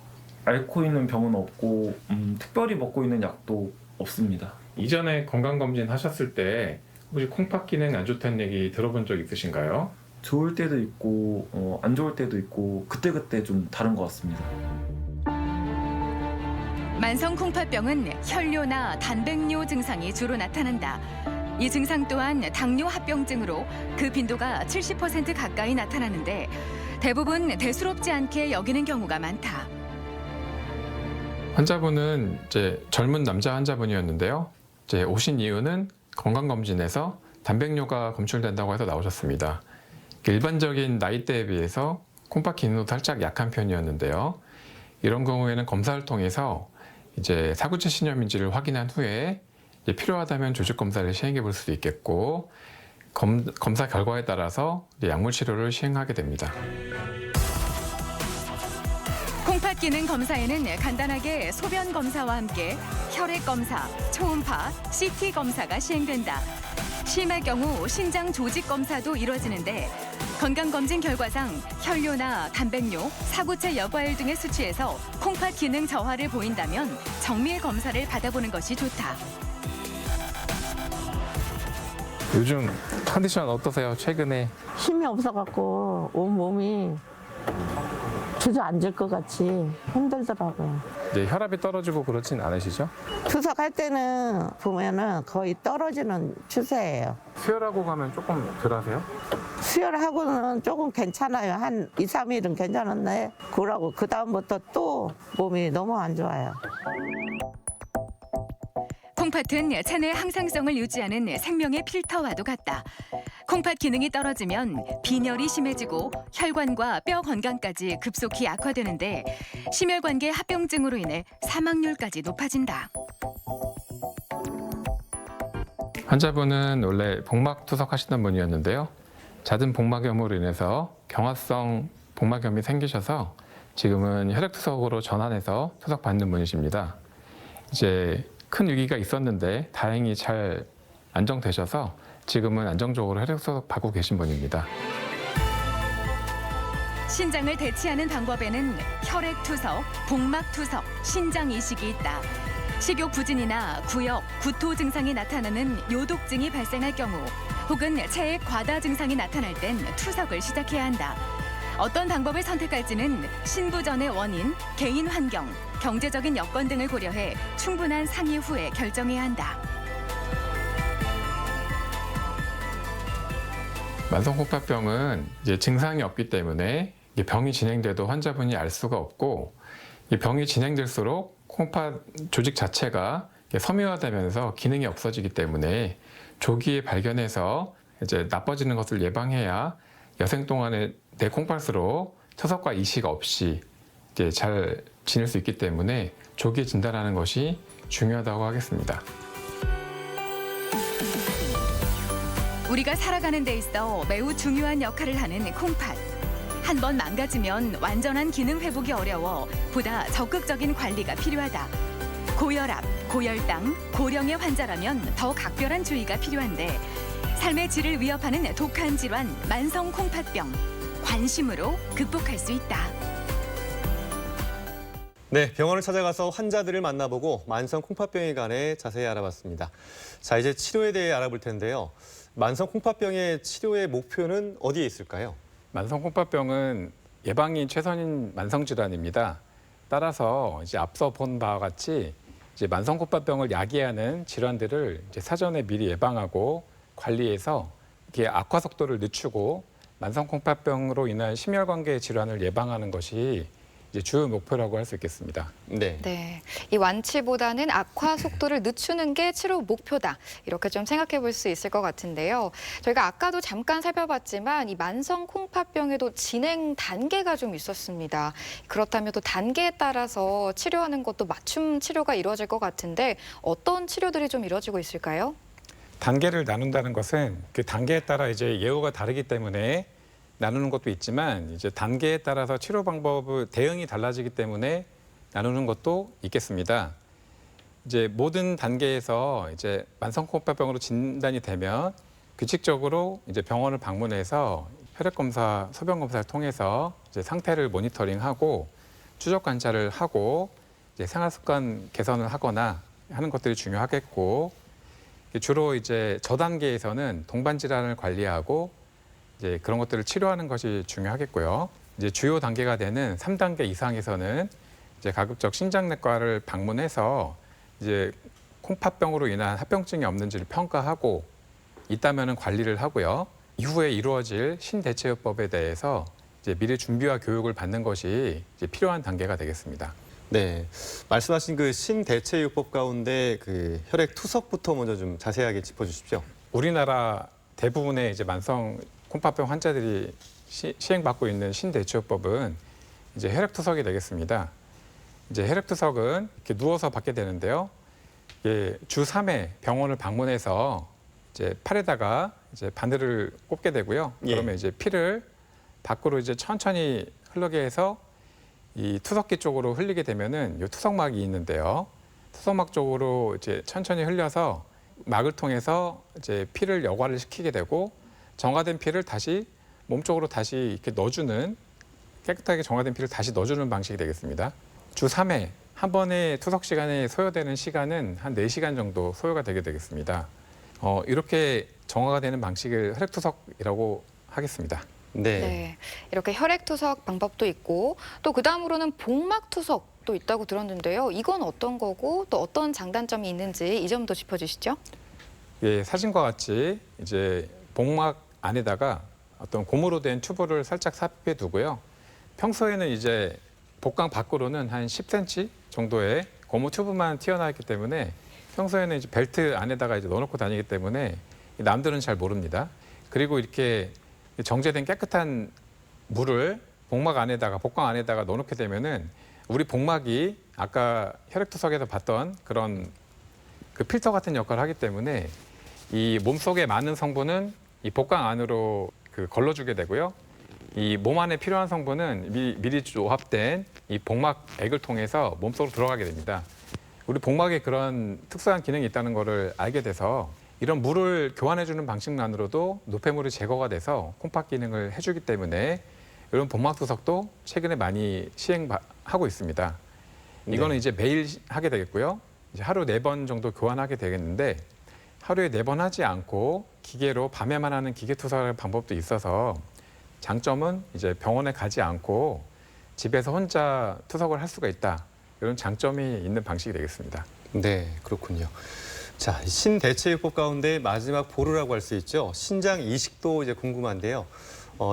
앓고 있는 병은 없고 특별히 먹고 있는 약도 없습니다. 이전에 건강검진 하셨을 때 혹시 콩팥 기능 안 좋다는 얘기 들어본 적 있으신가요? 좋을 때도 있고 안 좋을 때도 있고 그때그때 좀 다른 것 같습니다. 만성 콩팥병은 혈뇨나 단백뇨 증상이 주로 나타난다. 이 증상 또한 당뇨 합병증으로 그 빈도가 70% 가까이 나타나는데 대부분 대수롭지 않게 여기는 경우가 많다. 환자분은 이제 젊은 남자 환자분이었는데요. 이제 오신 이유는 건강검진에서 단백뇨가 검출된다고 해서 나오셨습니다. 일반적인 나이대에 비해서 콩팥 기능도 살짝 약한 편이었는데요. 이런 경우에는 검사를 통해서 이제 사구체 신염인지를 확인한 후에 이제 필요하다면 조직 검사를 시행해 볼 수도 있겠고 검사 결과에 따라서 이제 약물 치료를 시행하게 됩니다. 콩팥 기능 검사에는 간단하게 소변 검사와 함께 혈액 검사, 초음파, CT 검사가 시행된다. 심할 경우 신장 조직 검사도 이루어지는데 건강검진 결과상 혈뇨나 단백뇨, 사구체 여과일 등의 수치에서 콩팥 기능 저하를 보인다면 정밀 검사를 받아보는 것이 좋다. 요즘 컨디션 어떠세요? 최근에 힘이 없어갖고 온 몸이 주저앉을 것 같이 힘들더라고요. 이제 혈압이 떨어지고 그렇진 않으시죠? 투석할 때는 보면은 거의 떨어지는 추세예요. 수혈하고 가면 조금 덜 하세요? 수혈하고는 조금 괜찮아요. 한 2, 3일은 괜찮은데 그러고 그다음부터 또 몸이 너무 안 좋아요. 콩팥은 체내 항상성을 유지하는 생명의 필터와도 같다. 콩팥 기능이 떨어지면 빈혈이 심해지고 혈관과 뼈 건강까지 급속히 악화되는데 심혈관계 합병증으로 인해 사망률까지 높아진다. 환자분은 원래 복막 투석하시던 분이었는데요. 잦은 복막염으로 인해서 경화성 복막염이 생기셔서 지금은 혈액투석으로 전환해서 투석받는 분이십니다. 이제 큰 위기가 있었는데 다행히 잘 안정되셔서 지금은 안정적으로 혈액투석 받고 계신 분입니다. 신장을 대치하는 방법에는 혈액투석, 복막투석, 신장이식이 있다. 식욕 부진이나 구역, 구토 증상이 나타나는 요독증이 발생할 경우 혹은 체액 과다 증상이 나타날 땐 투석을 시작해야 한다. 어떤 방법을 선택할지는 신부전의 원인, 개인 환경, 경제적인 여건 등을 고려해 충분한 상의 후에 결정해야 한다. 만성 콩팥병은 이제 증상이 없기 때문에 병이 진행돼도 환자분이 알 수가 없고 이 병이 진행될수록 콩팥 조직 자체가 섬유화되면서 기능이 없어지기 때문에 조기에 발견해서 이제 나빠지는 것을 예방해야 여생 동안에 내 콩팥으로 투석과 이식 없이 이제 잘 지낼 수 있기 때문에 조기에 진단하는 것이 중요하다고 하겠습니다. 우리가 살아가는 데 있어 매우 중요한 역할을 하는 콩팥. 한 번 망가지면 완전한 기능 회복이 어려워 보다 적극적인 관리가 필요하다. 고혈압, 고혈당, 고령의 환자라면 더 각별한 주의가 필요한데 삶의 질을 위협하는 독한 질환 만성 콩팥병 관심으로 극복할 수 있다. 네, 병원을 찾아가서 환자들을 만나보고 만성 콩팥병에 관해 자세히 알아봤습니다. 자, 이제 치료에 대해 알아볼 텐데요. 만성 콩팥병의 치료의 목표는 어디에 있을까요? 만성 콩팥병은 예방이 최선인 만성 질환입니다. 따라서 이제 앞서 본 바와 같이 이제 만성 콩팥병을 야기하는 질환들을 이제 사전에 미리 예방하고 관리해서 이렇게 악화 속도를 늦추고 만성 콩팥병으로 인한 심혈관계 질환을 예방하는 것이 이제 주요 목표라고 할 수 있겠습니다. 네. 네, 이 완치보다는 악화 속도를 늦추는 게 치료 목표다. 이렇게 좀 생각해 볼 수 있을 것 같은데요. 저희가 아까도 잠깐 살펴봤지만 이 만성 콩팥병에도 진행 단계가 좀 있었습니다. 그렇다면 또 단계에 따라서 치료하는 것도 맞춤 치료가 이루어질 것 같은데 어떤 치료들이 좀 이루어지고 있을까요? 단계를 나눈다는 것은 그 단계에 따라 이제 예후가 다르기 때문에 나누는 것도 있지만 이제 단계에 따라서 치료 방법의 대응이 달라지기 때문에 나누는 것도 있겠습니다. 이제 모든 단계에서 이제 만성 콩팥병으로 진단이 되면 규칙적으로 이제 병원을 방문해서 혈액 검사, 소변 검사를 통해서 이제 상태를 모니터링하고 추적 관찰을 하고 이제 생활 습관 개선을 하거나 하는 것들이 중요하겠고, 주로 이제 저단계에서는 동반 질환을 관리하고 이제 그런 것들을 치료하는 것이 중요하겠고요. 이제 주요 단계가 되는 3단계 이상에서는 이제 가급적 신장내과를 방문해서 이제 콩팥병으로 인한 합병증이 없는지를 평가하고 있다면은 관리를 하고요. 이후에 이루어질 신대체요법에 대해서 이제 미리 준비와 교육을 받는 것이 이제 필요한 단계가 되겠습니다. 네, 말씀하신 그 신대체요법 가운데 그 혈액 투석부터 먼저 좀 자세하게 짚어주십시오. 우리나라 대부분의 이제 만성 콩팥병 환자들이 시행받고 있는 신대체요법은 이제 혈액 투석이 되겠습니다. 이제 혈액 투석은 이렇게 누워서 받게 되는데요. 예, 주 3회 병원을 방문해서 이제 팔에다가 이제 바늘을 꼽게 되고요. 예. 그러면 이제 피를 밖으로 이제 천천히 흐르게 해서 이 투석기 쪽으로 흘리게 되면은 이 투석막이 있는데요. 투석막 쪽으로 이제 천천히 흘려서 막을 통해서 이제 피를 여과를 시키게 되고, 정화된 피를 다시 몸 쪽으로 다시 이렇게 넣어주는, 깨끗하게 정화된 피를 다시 넣어주는 방식이 되겠습니다. 주 3회 한 번의 투석 시간에 소요되는 시간은 한 4시간 정도 소요가 되게 되겠습니다. 이렇게 정화가 되는 방식을 혈액투석이라고 하겠습니다. 네. 네, 이렇게 혈액투석 방법도 있고 또 그다음으로는 복막투석도 있다고 들었는데요. 이건 어떤 거고 또 어떤 장단점이 있는지 이 점도 짚어주시죠. 예, 사진과 같이 이제 복막 안에다가 어떤 고무로 된 튜브를 살짝 삽입해 두고요. 평소에는 이제 복강 밖으로는 한 10cm 정도의 고무 튜브만 튀어나와 있기 때문에 평소에는 이제 벨트 안에다가 이제 넣어놓고 다니기 때문에 남들은 잘 모릅니다. 그리고 이렇게 정제된 깨끗한 물을 복막 안에다가, 복강 안에다가 넣어놓게 되면은 우리 복막이 아까 혈액투석에서 봤던 그런 그 필터 같은 역할을 하기 때문에 이 몸속에 많은 성분은 이 복강 안으로 그 걸러주게 되고요. 이 몸 안에 필요한 성분은 미리 조합된 이 복막액을 통해서 몸속으로 들어가게 됩니다. 우리 복막에 그런 특수한 기능이 있다는 것을 알게 돼서 이런 물을 교환해주는 방식만으로도 노폐물이 제거가 돼서 콩팥 기능을 해주기 때문에 이런 복막투석도 최근에 많이 시행하고 있습니다. 이거는 이제 매일 하게 되겠고요. 이제 하루 4번 정도 교환하게 되겠는데, 하루에 4번 하지 않고 기계로 밤에만 하는 기계 투석 방법도 있어서 장점은 이제 병원에 가지 않고 집에서 혼자 투석을 할 수가 있다. 이런 장점이 있는 방식이 되겠습니다. 네, 그렇군요. 자, 신대체요법 가운데 마지막 보루라고 할 수 있죠. 신장 이식도 이제 궁금한데요.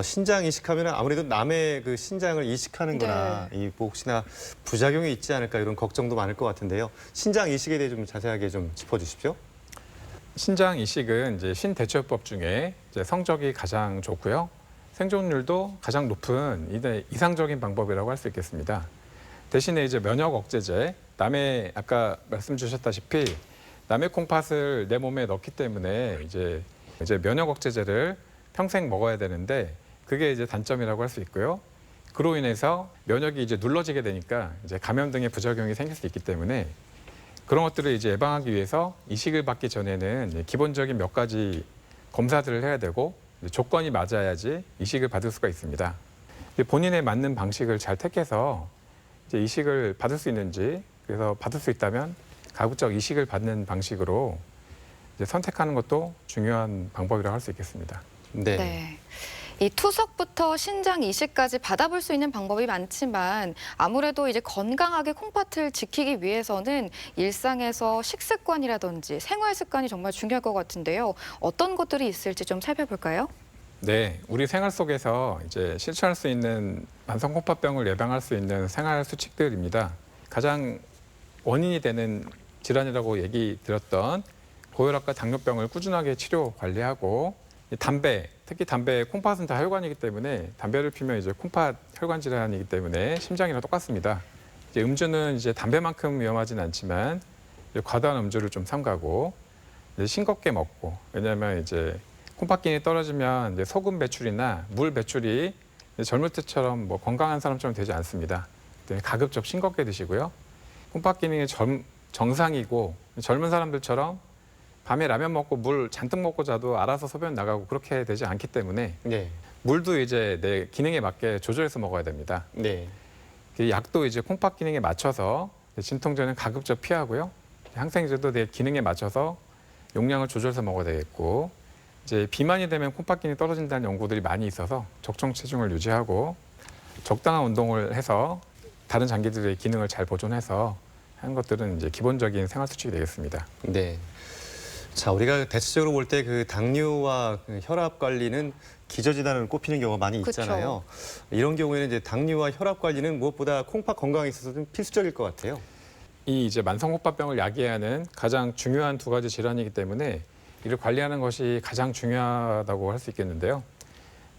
신장 이식하면 아무래도 남의 그 신장을 이식하는 거나 이 혹시나 부작용이 있지 않을까 이런 걱정도 많을 것 같은데요. 신장 이식에 대해 좀 자세하게 좀 짚어주십시오. 신장 이식은 이제 신대체요법 중에 이제 성적이 가장 좋고요. 생존율도 가장 높은 이상적인 방법이라고 할 수 있겠습니다. 대신에 이제 면역 억제제, 남의 아까 말씀 주셨다시피 남의 콩팥을 내 몸에 넣기 때문에 이제 면역 억제제를 평생 먹어야 되는데 그게 이제 단점이라고 할 수 있고요. 그로 인해서 면역이 이제 눌러지게 되니까 이제 감염 등의 부작용이 생길 수 있기 때문에 그런 것들을 이제 예방하기 위해서 이식을 받기 전에는 기본적인 몇 가지 검사들을 해야 되고 조건이 맞아야지 이식을 받을 수가 있습니다. 본인에 맞는 방식을 잘 택해서 이제 이식을 받을 수 있는지, 그래서 받을 수 있다면 가급적 이식을 받는 방식으로 이제 선택하는 것도 중요한 방법이라고 할 수 있겠습니다. 네. 네. 이 투석부터 신장 이식까지 받아볼 수 있는 방법이 많지만 아무래도 이제 건강하게 콩팥을 지키기 위해서는 일상에서 식습관이라든지 생활 습관이 정말 중요할 것 같은데요. 어떤 것들이 있을지 좀 살펴볼까요? 네, 우리 생활 속에서 이제 실천할 수 있는 만성 콩팥병을 예방할 수 있는 생활 수칙들입니다. 가장 원인이 되는 질환이라고 얘기 드렸던 고혈압과 당뇨병을 꾸준하게 치료 관리하고, 담배, 특히 담배, 콩팥은 다 혈관이기 때문에 담배를 피면 이제 콩팥 혈관 질환이기 때문에 심장이랑 똑같습니다. 이제 음주는 이제 담배만큼 위험하진 않지만 이제 과다한 음주를 좀 삼가고 이제 싱겁게 먹고, 왜냐하면 이제 콩팥 기능이 떨어지면 이제 소금 배출이나 물 배출이 젊을 때처럼 뭐 건강한 사람처럼 되지 않습니다. 가급적 싱겁게 드시고요. 콩팥 기능이 정상이고 젊은 사람들처럼 밤에 라면 먹고 물 잔뜩 먹고 자도 알아서 소변 나가고 그렇게 되지 않기 때문에 네. 물도 이제 내 기능에 맞게 조절해서 먹어야 됩니다. 네. 그 약도 이제 콩팥 기능에 맞춰서 진통제는 가급적 피하고요. 항생제도 내 기능에 맞춰서 용량을 조절해서 먹어야 되겠고 이제 비만이 되면 콩팥 기능이 떨어진다는 연구들이 많이 있어서 적정 체중을 유지하고 적당한 운동을 해서 다른 장기들의 기능을 잘 보존해서 하는 것들은 이제 기본적인 생활 수칙이 되겠습니다. 네. 자, 우리가 대체적으로 볼 때 그 당뇨와 그 혈압 관리는 기저질환으로 꼽히는 경우가 많이 그쵸. 있잖아요. 이런 경우에는 이제 당뇨와 혈압 관리는 무엇보다 콩팥 건강에 있어서 좀 필수적일 것 같아요. 이 이제 만성콩팥병을 야기하는 가장 중요한 두 가지 질환이기 때문에 이를 관리하는 것이 가장 중요하다고 할 수 있겠는데요.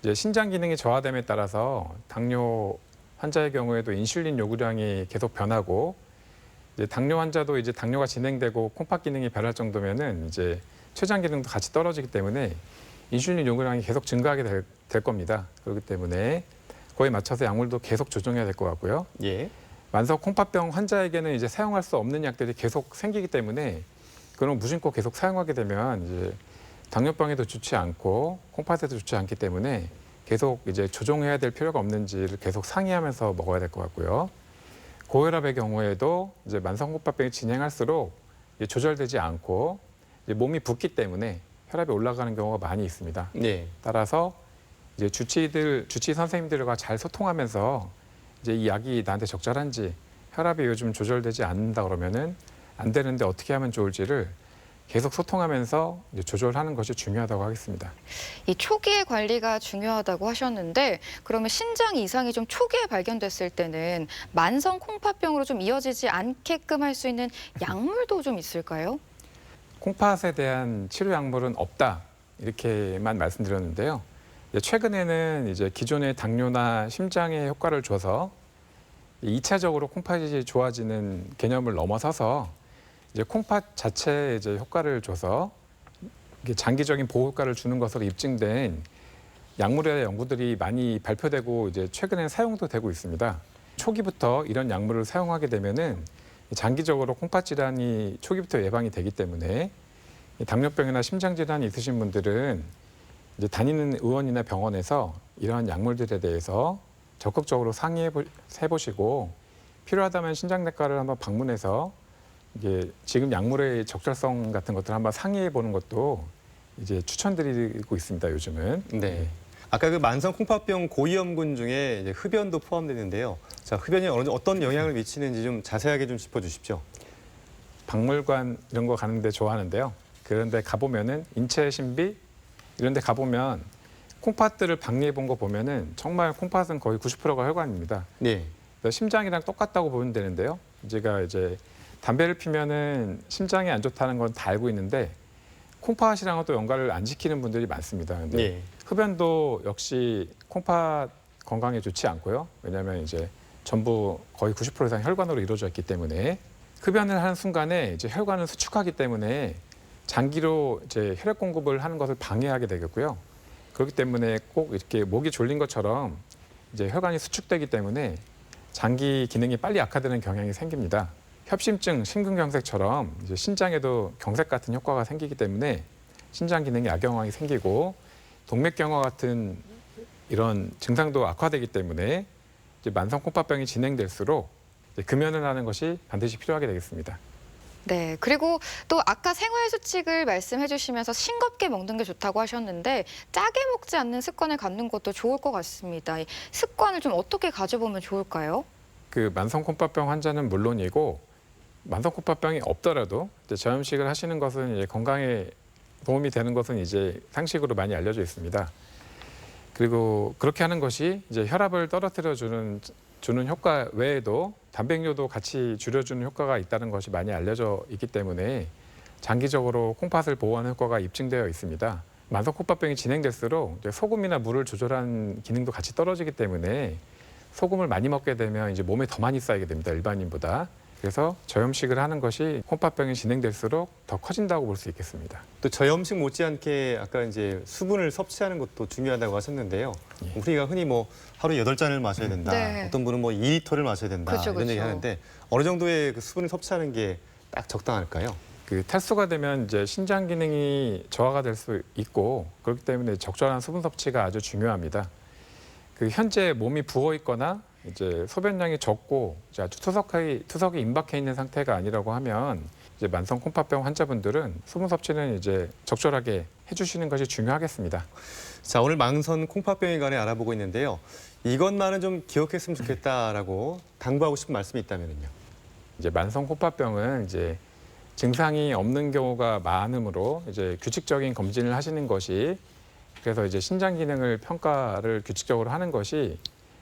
이제 신장 기능이 저하됨에 따라서 당뇨 환자의 경우에도 인슐린 요구량이 계속 변하고 이제 당뇨 환자도 이제 당뇨가 진행되고 콩팥 기능이 변할 정도면은 이제 췌장 기능도 같이 떨어지기 때문에 인슐린 요구량이 계속 증가하게 될 겁니다. 그렇기 때문에 그거에 맞춰서 약물도 계속 조정해야 될 것 같고요. 예. 만성 콩팥병 환자에게는 이제 사용할 수 없는 약들이 계속 생기기 때문에 그런 무심코 계속 사용하게 되면 이제 당뇨병에도 좋지 않고 콩팥에도 좋지 않기 때문에 계속 이제 조정해야 될 필요가 없는지를 계속 상의하면서 먹어야 될 것 같고요. 고혈압의 경우에도 이제 만성 콩팥병이 진행할수록 이제 조절되지 않고 이제 몸이 붓기 때문에 혈압이 올라가는 경우가 많이 있습니다. 네. 따라서 이제 주치 선생님들과 잘 소통하면서 이제 이 약이 나한테 적절한지 혈압이 요즘 조절되지 않는다 그러면은 안 되는데 어떻게 하면 좋을지를 계속 소통하면서 이제 조절하는 것이 중요하다고 하겠습니다. 이 초기의 관리가 중요하다고 하셨는데 그러면 신장 이상이 좀 초기에 발견됐을 때는 만성 콩팥병으로 좀 이어지지 않게끔 할 수 있는 약물도 좀 있을까요? 콩팥에 대한 치료 약물은 없다 이렇게만 말씀드렸는데요. 최근에는 이제 기존의 당뇨나 심장에 효과를 줘서 2차적으로 콩팥이 좋아지는 개념을 넘어서서 이제 콩팥 자체에 이제 효과를 줘서 이게 장기적인 보호 효과를 주는 것으로 입증된 약물에 대한 연구들이 많이 발표되고 이제 최근에 사용도 되고 있습니다. 초기부터 이런 약물을 사용하게 되면은 장기적으로 콩팥 질환이 초기부터 예방이 되기 때문에 당뇨병이나 심장 질환이 있으신 분들은 이제 다니는 의원이나 병원에서 이러한 약물들에 대해서 적극적으로 상의해 보시고 필요하다면 신장내과를 한번 방문해서 이게 지금 약물의 적절성 같은 것들을 한번 상의해 보는 것도 이제 추천드리고 있습니다. 요즘은. 네. 아까 그 만성 콩팥병 고위험군 중에 이제 흡연도 포함되는데요. 자, 흡연이 어떤 영향을 미치는지 좀 자세하게 좀 짚어주십시오. 박물관 이런 거 가는데 좋아하는데요. 그런데 가보면은 인체 신비 이런 데 가보면 콩팥들을 박리해 본 거 보면은 정말 콩팥은 거의 90%가 혈관입니다. 네. 심장이랑 똑같다고 보면 되는데요. 제가 이제 담배를 피면은 심장에 안 좋다는 건 다 알고 있는데 콩팥이랑은 또 연관을 안 지키는 분들이 많습니다. 근데 네. 흡연도 역시 콩팥 건강에 좋지 않고요. 왜냐하면 이제 전부 거의 90% 이상 혈관으로 이루어져 있기 때문에 흡연을 하는 순간에 이제 혈관을 수축하기 때문에 장기로 이제 혈액 공급을 하는 것을 방해하게 되겠고요. 그렇기 때문에 꼭 이렇게 목이 졸린 것처럼 이제 혈관이 수축되기 때문에 장기 기능이 빨리 악화되는 경향이 생깁니다. 협심증, 심근경색처럼 이제 신장에도 경색 같은 효과가 생기기 때문에 신장 기능이 악영향이 생기고 동맥경화 같은 이런 증상도 악화되기 때문에 이제 만성 콩팥병이 진행될수록 이제 금연을 하는 것이 반드시 필요하게 되겠습니다. 네, 그리고 또 아까 생활 수칙을 말씀해 주시면서 싱겁게 먹는 게 좋다고 하셨는데 짜게 먹지 않는 습관을 갖는 것도 좋을 것 같습니다. 이 습관을 좀 어떻게 가져보면 좋을까요? 그 만성 콩팥병 환자는 물론이고 만성 콩팥병이 없더라도 이제 저염식을 하시는 것은 이제 건강에 도움이 되는 것은 이제 상식으로 많이 알려져 있습니다. 그리고 그렇게 하는 것이 이제 혈압을 떨어뜨려 주는 효과 외에도 단백뇨도 같이 줄여주는 효과가 있다는 것이 많이 알려져 있기 때문에 장기적으로 콩팥을 보호하는 효과가 입증되어 있습니다. 만성 콩팥병이 진행될수록 이제 소금이나 물을 조절하는 기능도 같이 떨어지기 때문에 소금을 많이 먹게 되면 이제 몸에 더 많이 쌓이게 됩니다. 일반인보다. 그래서 저염식을 하는 것이 콩팥병이 진행될수록 더 커진다고 볼 수 있겠습니다. 또 저염식 못지않게 아까 이제 수분을 섭취하는 것도 중요하다고 하셨는데요. 예. 우리가 흔히 뭐 하루 8잔을 마셔야 된다. 네. 어떤 분은 뭐 2리터를 마셔야 된다. 그쵸, 이런 그쵸. 얘기 하는데 어느 정도의 그 수분을 섭취하는 게 딱 적당할까요? 그 탈수가 되면 이제 신장 기능이 저하가 될 수 있고 그렇기 때문에 적절한 수분 섭취가 아주 중요합니다. 그 현재 몸이 부어 있거나 이제 소변량이 적고 이제 아주 투석이 임박해 있는 상태가 아니라고 하면 이제 만성 콩팥병 환자분들은 수분 섭취는 이제 적절하게 해주시는 것이 중요하겠습니다. 자, 오늘 만성 콩팥병에 관해 알아보고 있는데요. 이것만은 좀 기억했으면 좋겠다라고 당부하고 싶은 말씀이 있다면요. 이제 만성 콩팥병은 이제 증상이 없는 경우가 많으므로 이제 규칙적인 검진을 하시는 것이 그래서 이제 신장 기능을 평가를 규칙적으로 하는 것이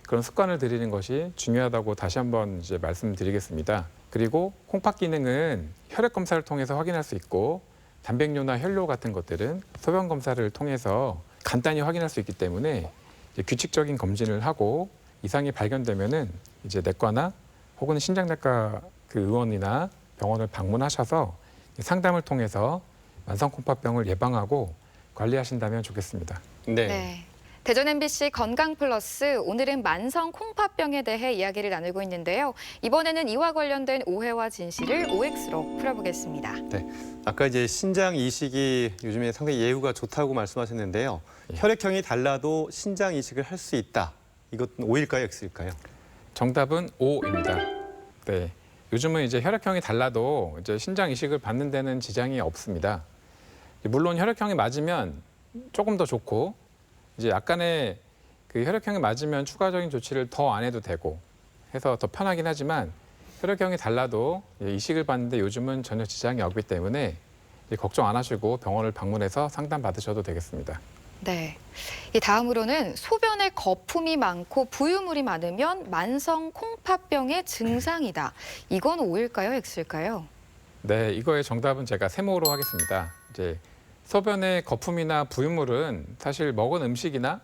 그런 습관을 들이는 것이 중요하다고 다시 한번 이제 말씀드리겠습니다. 그리고 콩팥 기능은 혈액 검사를 통해서 확인할 수 있고 단백뇨나 혈뇨 같은 것들은 소변 검사를 통해서 간단히 확인할 수 있기 때문에 이제 규칙적인 검진을 하고 이상이 발견되면은 이제 내과나 혹은 신장내과 그 의원이나 병원을 방문하셔서 상담을 통해서 만성 콩팥병을 예방하고 관리하신다면 좋겠습니다. 네. 대전 MBC 건강 플러스 오늘은 만성 콩팥병에 대해 이야기를 나누고 있는데요. 이번에는 이와 관련된 오해와 진실을 OX로 풀어보겠습니다. 아까 이제 신장 이식이 요즘에 상당히 예후가 좋다고 말씀하셨는데요. 혈액형이 달라도 신장 이식을 할 수 있다. 이것은 O일까요, X일까요? 정답은 O입니다. 네. 요즘은 이제 혈액형이 달라도 이제 신장 이식을 받는 데는 지장이 없습니다. 물론 혈액형이 맞으면 조금 더 좋고 이제 약간의 그 혈액형이 맞으면 추가적인 조치를 더 안 해도 되고 해서 더 편하긴 하지만 혈액형이 달라도 이식을 받는데 요즘은 전혀 지장이 없기 때문에 걱정 안 하시고 병원을 방문해서 상담 받으셔도 되겠습니다. 네. 이 다음으로는 소변에 거품이 많고 부유물이 많으면 만성 콩팥병의 증상이다. 이건 O일까요, X일까요? 네, 이거의 정답은 제가 세모로 하겠습니다. 이제 소변의 거품이나 부유물은 사실 먹은 음식이나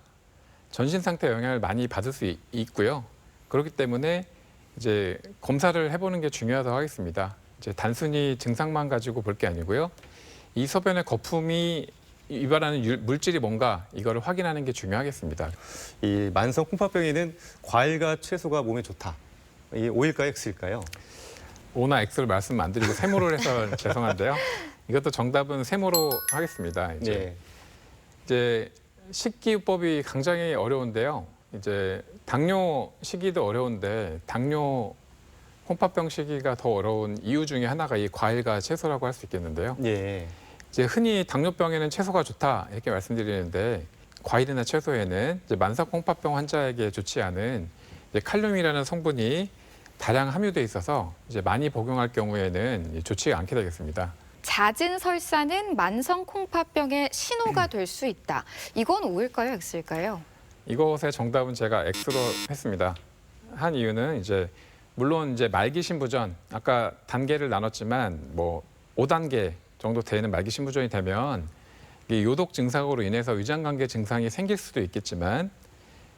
전신 상태 영향을 많이 받을 수 있고요. 그렇기 때문에 이제 검사를 해보는 게 중요하다고 하겠습니다. 이제 단순히 증상만 가지고 볼 게 아니고요. 이 소변의 거품이 유발하는 물질이 뭔가 이거를 확인하는 게 중요하겠습니다. 이 만성 콩팥병에는 과일과 채소가 몸에 좋다. 이게 O일까요, X일까요? O나 X를 말씀 안 드리고 세모를 해서 죄송한데요. 이것도 정답은 세모로 하겠습니다. 이제 식기요법이 굉장히 어려운데요. 이제 당뇨 시기도 어려운데 당뇨 콩팥병 시기가 더 어려운 이유 중에 하나가 이 과일과 채소라고 할 수 있겠는데요. 예. 이제 흔히 당뇨병에는 채소가 좋다 이렇게 말씀드리는데 과일이나 채소에는 이제 만성 콩팥병 환자에게 좋지 않은 이제 칼륨이라는 성분이 다량 함유돼 있어서 이제 많이 복용할 경우에는 좋지 않게 되겠습니다. 잦은 설사는 만성 콩팥병의 신호가 될 수 있다. 이건 O일까요, X일까요? 이것의 정답은 제가 X로 했습니다. 한 이유는 이제 물론 이제 말기 신부전 아까 단계를 나눴지만 뭐 5단계 정도 되는 말기 신부전이 되면 이 요독 증상으로 인해서 위장관계 증상이 생길 수도 있겠지만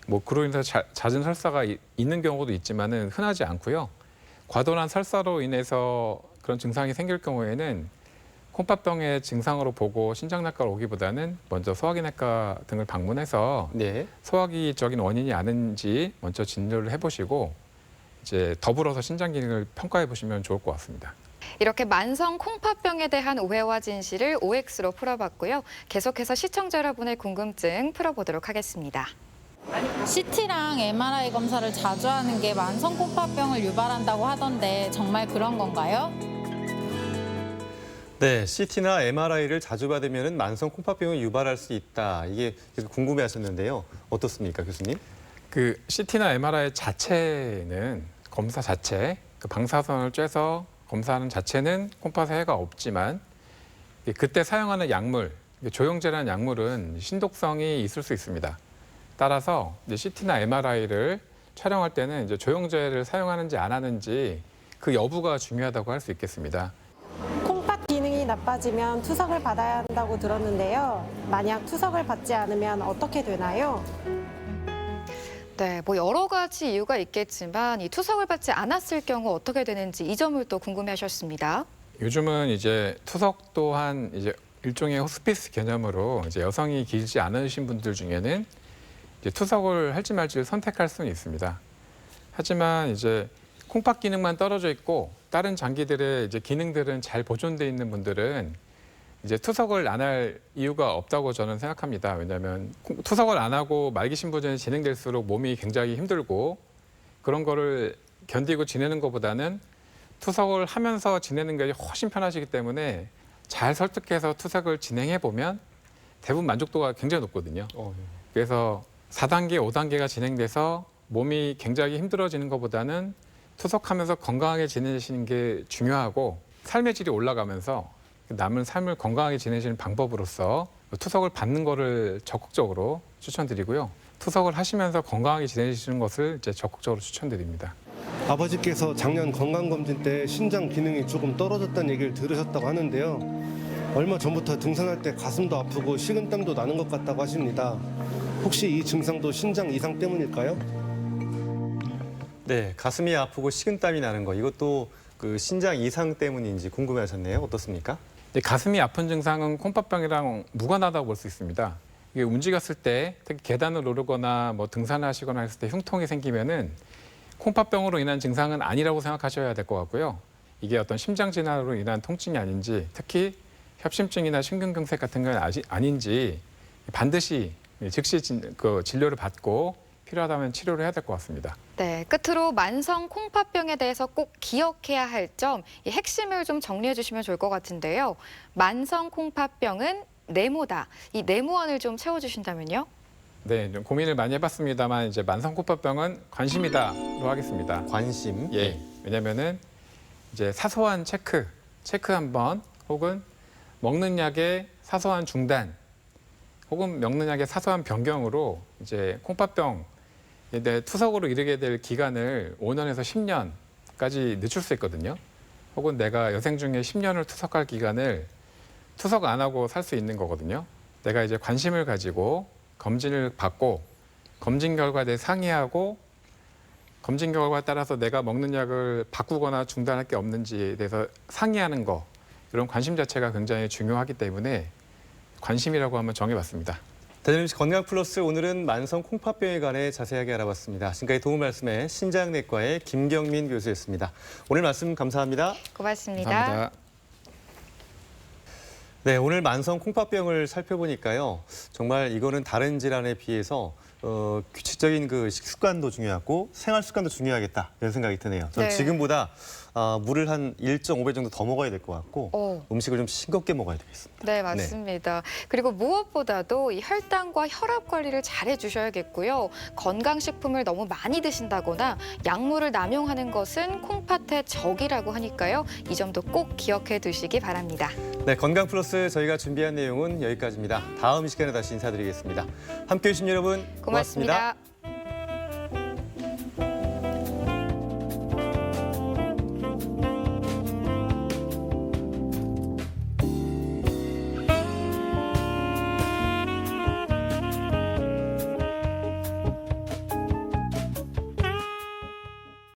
뭐 그로 인해서 잦은 설사가 있는 경우도 있지만은 흔하지 않고요. 과도한 설사로 인해서 그런 증상이 생길 경우에는 콩팥병의 증상으로 보고 신장내과로 오기보다는 먼저 소화기내과 등을 방문해서 네. 소화기적인 원인이 아닌지 먼저 진료를 해보시고 이제 더불어서 신장 기능을 평가해 보시면 좋을 것 같습니다. 이렇게 만성 콩팥병에 대한 오해와 진실을 OX로 풀어봤고요. 계속해서 시청자 여러분의 궁금증 풀어보도록 하겠습니다. CT랑 MRI 검사를 자주 하는 게 만성 콩팥병을 유발한다고 하던데 정말 그런 건가요? 네, CT나 MRI를 자주 받으면 만성 콩팥병을 유발할 수 있다. 이게 계속 궁금해하셨는데요. 어떻습니까, 교수님? 그 CT나 MRI 자체는 검사 자체, 그 방사선을 쬐서 검사하는 자체는 콩팥에 해가 없지만 그때 사용하는 약물, 조영제라는 약물은 신독성이 있을 수 있습니다. 따라서 이제 CT나 MRI를 촬영할 때는 이제 조영제를 사용하는지 안 하는지 그 여부가 중요하다고 할 수 있겠습니다. 콩팥 기능이 나빠지면 투석을 받아야 한다고 들었는데요. 만약 투석을 받지 않으면 어떻게 되나요? 네, 뭐 여러 가지 이유가 있겠지만 이 투석을 받지 않았을 경우 어떻게 되는지 이 점을 또 궁금해하셨습니다. 요즘은 이제 투석 또한 이제 일종의 호스피스 개념으로 이제 여성이 길지 않으신 분들 중에는 이제 투석을 할지 말지를 선택할 수는 있습니다. 하지만 이제 콩팥 기능만 떨어져 있고 다른 장기들의 이제 기능들은 잘 보존돼 있는 분들은 이제 투석을 안 할 이유가 없다고 저는 생각합니다. 왜냐하면 투석을 안 하고 말기 신부전이 진행될수록 몸이 굉장히 힘들고 그런 거를 견디고 지내는 것보다는 투석을 하면서 지내는 게 훨씬 편하시기 때문에 잘 설득해서 투석을 진행해 보면 대부분 만족도가 굉장히 높거든요. 그래서 4단계, 5단계가 진행돼서 몸이 굉장히 힘들어지는 것보다는 투석하면서 건강하게 지내시는 게 중요하고 삶의 질이 올라가면서 남은 삶을 건강하게 지내시는 방법으로서 투석을 받는 거를 적극적으로 추천드리고요. 투석을 하시면서 건강하게 지내시는 것을 이제 적극적으로 추천드립니다. 아버지께서 작년 건강검진 때 신장 기능이 조금 떨어졌다는 얘기를 들으셨다고 하는데요. 얼마 전부터 등산할 때 가슴도 아프고 식은땀도 나는 것 같다고 하십니다. 혹시 이 증상도 신장 이상 때문일까요? 네, 가슴이 아프고 식은땀이 나는 거 이것도 그 신장 이상 때문인지 궁금해하셨네요. 어떻습니까? 네, 가슴이 아픈 증상은 콩팥병이랑 무관하다고 볼 수 있습니다. 이게 움직였을 때 특히 계단을 오르거나 뭐 등산을 하시거나 했을 때 흉통이 생기면은 콩팥병으로 인한 증상은 아니라고 생각하셔야 될 것 같고요. 이게 어떤 심장 질환으로 인한 통증이 아닌지 특히 협심증이나 심근경색 같은 건 아닌지 반드시 즉시 진료를 받고 필요하다면 치료를 해야 될 것 같습니다. 네, 끝으로 만성 콩팥병에 대해서 꼭 기억해야 할 점, 이 핵심을 좀 정리해 주시면 좋을 것 같은데요. 만성 콩팥병은 네모다. 이 네모안을 좀 채워주신다면요? 네, 좀 고민을 많이 해봤습니다만 이제 만성 콩팥병은 관심이다로 하겠습니다. 관심? 예, 왜냐면은 이제 사소한 체크 한번 혹은 먹는 약의 사소한 중단 혹은 먹는 약의 사소한 변경으로 이제 콩팥병 투석으로 이르게 될 기간을 5년에서 10년까지 늦출 수 있거든요. 혹은 내가 여생 중에 10년을 투석할 기간을 투석 안 하고 살 수 있는 거거든요. 내가 이제 관심을 가지고 검진을 받고 검진 결과에 대해 상의하고 검진 결과에 따라서 내가 먹는 약을 바꾸거나 중단할 게 없는지에 대해서 상의하는 거 이런 관심 자체가 굉장히 중요하기 때문에 관심이라고 한번 정해봤습니다. 대전MBC 건강플러스 오늘은 만성 콩팥병에 관해 자세하게 알아봤습니다. 지금까지 도움 말씀에 신장내과의 김경민 교수였습니다. 오늘 말씀 감사합니다. 고맙습니다. 감사합니다. 네, 오늘 만성 콩팥병을 살펴보니까요. 정말 이거는 다른 질환에 비해서 규칙적인 그 식습관도 중요하고 생활 습관도 중요하겠다 이런 생각이 드네요. 저는 네. 지금보다 물을 한 1.5배 정도 더 먹어야 될 것 같고 음식을 좀 싱겁게 먹어야 되겠습니다. 네, 맞습니다. 그리고 무엇보다도 이 혈당과 혈압 관리를 잘 해주셔야겠고요. 건강식품을 너무 많이 드신다거나 약물을 남용하는 것은 콩팥의 적이라고 하니까요. 이 점도 꼭 기억해 두시기 바랍니다. 네, 건강플러스 저희가 준비한 내용은 여기까지입니다. 다음 이 시간에 다시 인사드리겠습니다. 함께해 주신 여러분 고맙습니다. 고맙습니다.